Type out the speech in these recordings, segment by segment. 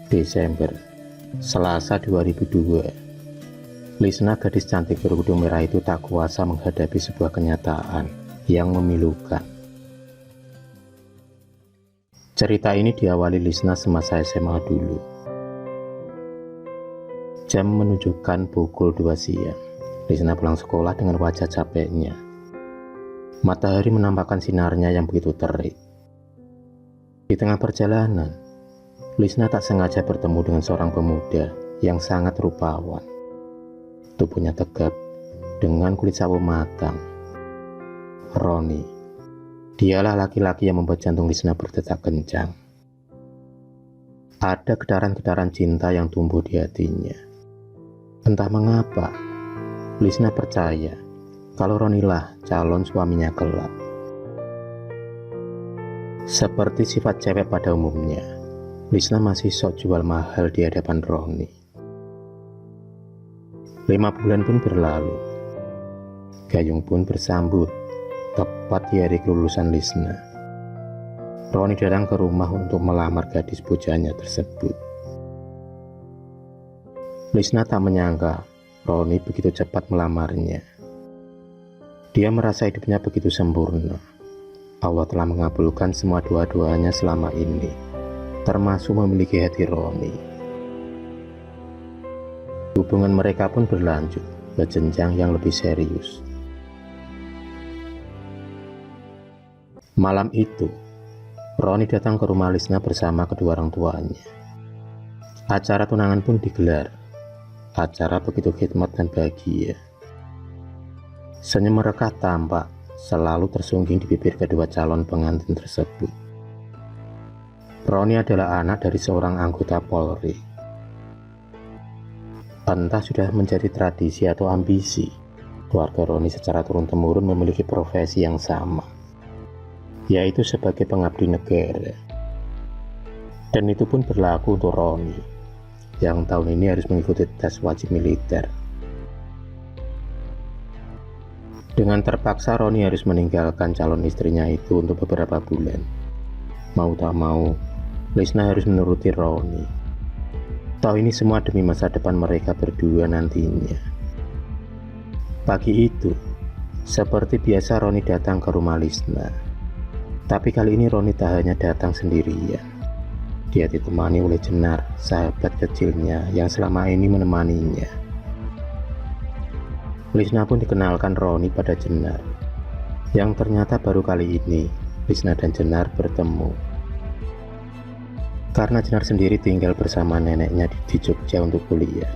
Desember, Selasa 2002. Lisna, gadis cantik berkerudung merah itu tak kuasa menghadapi sebuah kenyataan yang memilukan. Cerita ini diawali Lisna semasa SMA dulu. Jam menunjukkan pukul 2 siang. Lisna pulang sekolah dengan wajah capeknya. Matahari menampakkan sinarnya yang begitu terik. Di tengah perjalanan, Lisna tak sengaja bertemu dengan seorang pemuda yang sangat rupawan. Tubuhnya tegap dengan kulit sawo matang. Roni. Dialah laki-laki yang membuat jantung Lisna berdetak kencang. Ada getaran-getaran cinta yang tumbuh di hatinya. Entah mengapa, Lisna percaya kalau Ronilah calon suaminya kelak. Seperti sifat cewek pada umumnya, Lisna masih sok jual mahal di hadapan Roni. 5 bulan pun berlalu. Gayung pun bersambut tepat di hari kelulusan Lisna. Roni datang ke rumah untuk melamar gadis pujanya tersebut. Lisna tak menyangka Roni begitu cepat melamarnya. Dia merasa hidupnya begitu sempurna. Allah telah mengabulkan semua doa-doanya selama ini, termasuk memiliki hati Roni. Hubungan mereka pun berlanjut ke jenjang yang lebih serius. Malam itu, Roni datang ke rumah Lisna bersama kedua orang tuanya. Acara tunangan pun digelar. Acara begitu khidmat dan bahagia. Senyum mereka tampak selalu tersungging di bibir kedua calon pengantin tersebut. Roni adalah anak dari seorang anggota Polri. Entah sudah menjadi tradisi atau ambisi, keluarga Roni secara turun-temurun memiliki profesi yang sama, yaitu sebagai pengabdi negara. Dan itu pun berlaku untuk Roni, yang tahun ini harus mengikuti tes wajib militer. Dengan terpaksa Roni harus meninggalkan calon istrinya itu untuk beberapa bulan. Mau tak mau, Lisna harus menuruti Roni. Tahu ini semua demi masa depan mereka berdua nantinya. Pagi itu, seperti biasa Roni datang ke rumah Lisna. Tapi kali ini Roni tak hanya datang sendirian. Dia ditemani oleh Jenar, sahabat kecilnya yang selama ini menemaninya. Lisna pun dikenalkan Roni pada Jenar, yang ternyata baru kali ini Lisna dan Jenar bertemu. Karena Jenar sendiri tinggal bersama neneknya di Jogja untuk kuliah,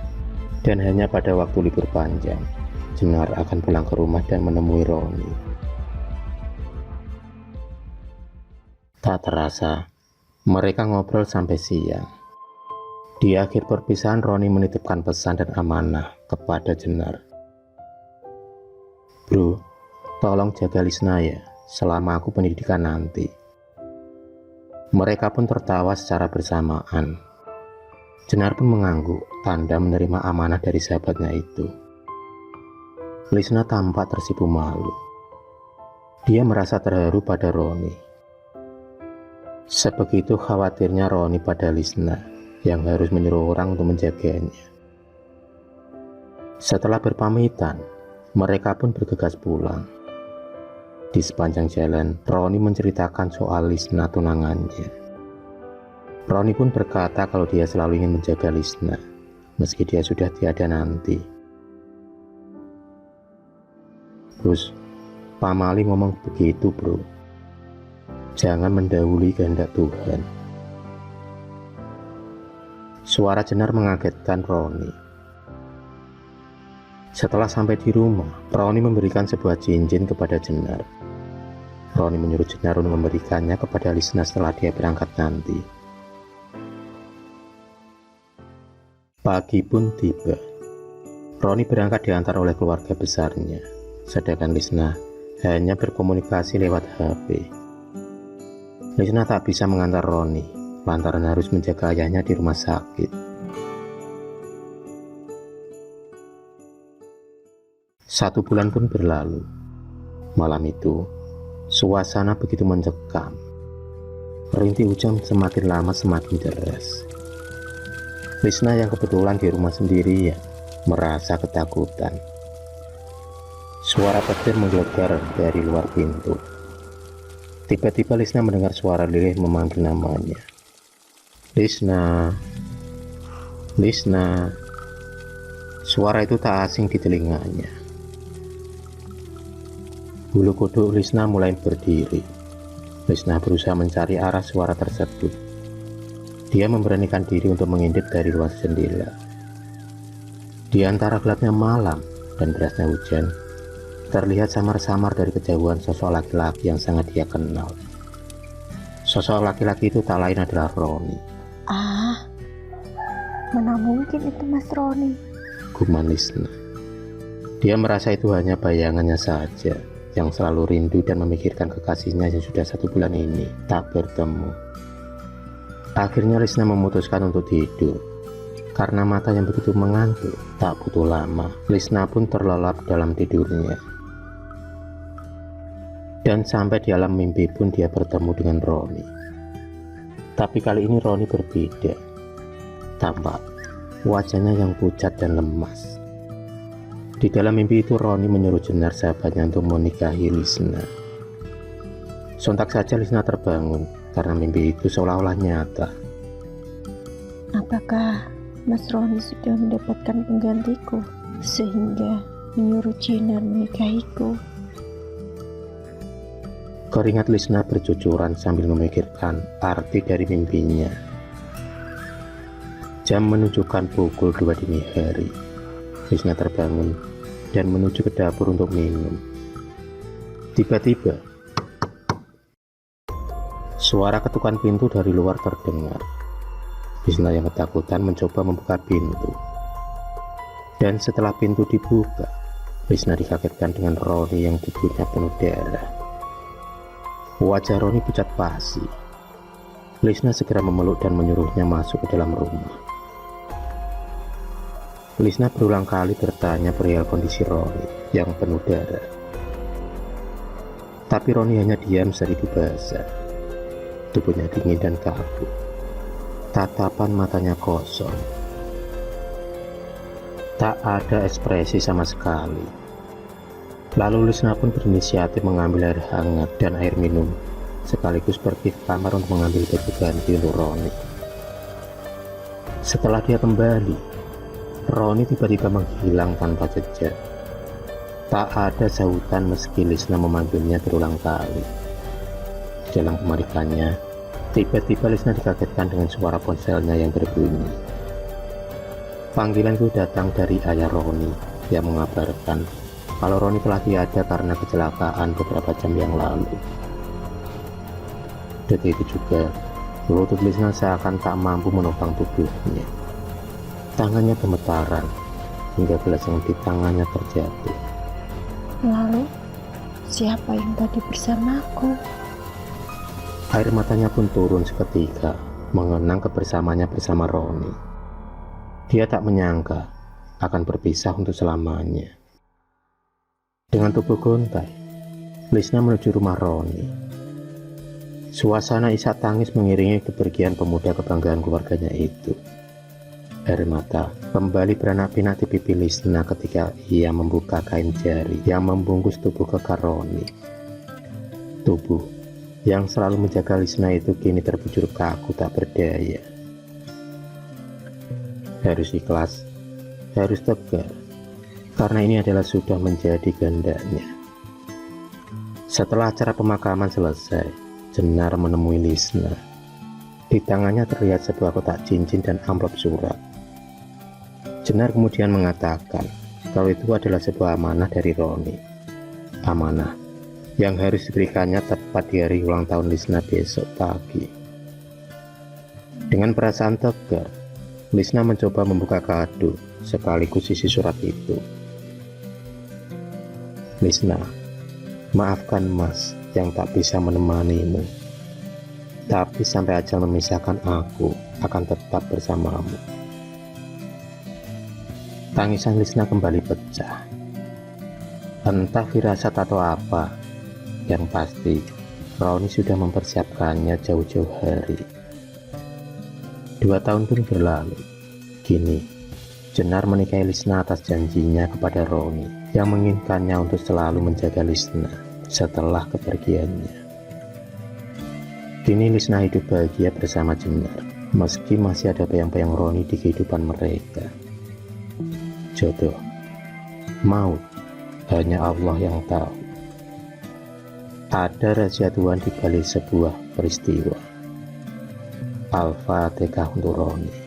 dan hanya pada waktu libur panjang, Jenar akan pulang ke rumah dan menemui Roni. Tak terasa, mereka ngobrol sampai siang. Di akhir perpisahan, Roni menitipkan pesan dan amanah kepada Jenar. Bro, tolong jaga Lisna ya, selama aku pendidikan nanti. Mereka pun tertawa secara bersamaan. Jenar pun mengangguk, tanda menerima amanah dari sahabatnya itu. Lisna tampak tersipu malu. Dia merasa terharu pada Roni. Sebegitu khawatirnya Roni pada Lisna, yang harus menyuruh orang untuk menjaganya. Setelah berpamitan, mereka pun bergegas pulang. Di sepanjang jalan, Roni menceritakan soal Lisna tunangannya. Roni pun berkata kalau dia selalu ingin menjaga Lisna, meski dia sudah tiada nanti. Terus, Pak Mali ngomong begitu bro. Jangan mendahului kehendak Tuhan. Suara Jenar mengagetkan Roni. Setelah sampai di rumah, Roni memberikan sebuah cincin kepada Jenar. Roni menyuruh Jenar untuk memberikannya kepada Lisna setelah dia berangkat nanti. Pagi pun tiba. Roni berangkat diantar oleh keluarga besarnya, sedangkan Lisna hanya berkomunikasi lewat HP. Lisna tak bisa mengantar Roni, lantaran harus menjaga ayahnya di rumah sakit. 1 bulan pun berlalu. Malam itu, suasana begitu mencekam. Rintik hujan semakin lama semakin deras. Lisna yang kebetulan di rumah sendirian merasa ketakutan. Suara petir menggelegar dari luar pintu. Tiba-tiba Lisna mendengar suara lirih memanggil namanya. Lisna, Lisna. Suara itu tak asing di telinganya. Bulu kuduk Lisna mulai berdiri. Lisna berusaha mencari arah suara tersebut. Dia memberanikan diri untuk mengintip dari luar jendela. Di antara gelapnya malam dan derasnya hujan, terlihat samar-samar dari kejauhan sosok laki-laki yang sangat dia kenal. Sosok laki-laki itu tak lain adalah Roni. Mana mungkin itu Mas Roni? Gumam Lisna. Dia merasa itu hanya bayangannya saja, yang selalu rindu dan memikirkan kekasihnya yang sudah 1 bulan ini tak bertemu. Akhirnya Lisna memutuskan untuk tidur. Karena mata yang begitu mengantuk, tak butuh lama, Lisna pun terlelap dalam tidurnya. Dan sampai di alam mimpi pun dia bertemu dengan Roni. Tapi kali ini Roni berbeda. Tampak wajahnya yang pucat dan lemas. Di dalam mimpi itu Roni menyuruh Jenar sahabatnya untuk menikahi Lisna. Sontak saja Lisna terbangun karena mimpi itu seolah-olah nyata. Apakah Mas Roni sudah mendapatkan penggantiku sehingga menyuruh Jenar menikahiku? Keringat Lisna bercucuran sambil memikirkan arti dari mimpinya. Jam menunjukkan pukul 2 dini hari. Lisna terbangun dan menuju ke dapur untuk minum. Tiba-tiba, suara ketukan pintu dari luar terdengar. Lisna yang ketakutan mencoba membuka pintu. Dan setelah pintu dibuka, Lisna dikagetkan dengan Roni yang tubuhnya penuh darah. Wajah Roni pucat pasi. Lisna segera memeluk dan menyuruhnya masuk ke dalam rumah. Lisna berulang kali bertanya perihal kondisi Roni yang penuh darah. Tapi Roni hanya diam seribu bahasa. Tubuhnya dingin dan kaku. Tatapan matanya kosong. Tak ada ekspresi sama sekali. Lalu Lisna pun berinisiatif mengambil air hangat dan air minum, sekaligus pergi ke kamar untuk mengambil baju ganti untuk Roni. Setelah dia kembali, Roni tiba-tiba menghilang tanpa jejak. Tak ada sahutan meski Lisna memanggilnya berulang kali. Dalam kemarikannya, tiba-tiba Lisna dikagetkan dengan suara ponselnya yang berbunyi. Panggilan itu datang dari ayah Roni yang mengabarkan kalau Roni telah tiada karena kecelakaan beberapa jam yang lalu. Detik itu juga, lutut Lisna seakan tak mampu menopang tubuhnya. Tangannya gemetaran, hingga gelas yang di tangannya terjatuh. Lalu, siapa yang tadi bersamaku? Air matanya pun turun seketika, mengenang kebersamaannya bersama Roni. Dia tak menyangka akan berpisah untuk selamanya. Dengan tubuh gontai, Lisna menuju rumah Roni. Suasana isak tangis mengiringi kepergian pemuda kebanggaan keluarganya itu. Air mata kembali beranak-pinak di pipi Lisna ketika ia membuka kain jari yang membungkus tubuh kekar Roni. Tubuh yang selalu menjaga Lisna itu kini terbujur kaku tak berdaya. Harus ikhlas, harus tegar, karena ini adalah sudah menjadi kehendaknya. Setelah acara pemakaman selesai, Jenar menemui Lisna. Di tangannya terlihat sebuah kotak cincin dan amplop surat. Jenar kemudian mengatakan kalau itu adalah sebuah amanah dari Roni. Amanah yang harus diberikannya tepat di hari ulang tahun Lisna besok pagi. Dengan perasaan tegar, Lisna mencoba membuka kado sekaligus isi surat itu. Lisna, maafkan Mas yang tak bisa menemanimu. Tapi sampai ajal memisahkan aku akan tetap bersamamu. Tangisan Lisna kembali pecah. Entah firasat atau apa, yang pasti Roni sudah mempersiapkannya jauh-jauh hari. 2 tahun pun berlalu. Kini, Jenar menikahi Lisna atas janjinya kepada Roni yang menginginkannya untuk selalu menjaga Lisna setelah kepergiannya. Kini Lisna hidup bahagia bersama Jenar, meski masih ada bayang-bayang Roni di kehidupan mereka. Jodoh, maut, hanya Allah yang tahu. Ada rahasia Tuhan di balik sebuah peristiwa. Al-Fatihah untuk Roni.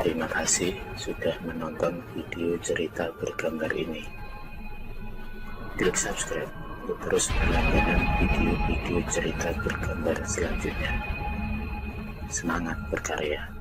Terima kasih sudah menonton video cerita bergambar ini. Klik subscribe untuk terus berlangganan video-video cerita bergambar selanjutnya. Semangat berkarya.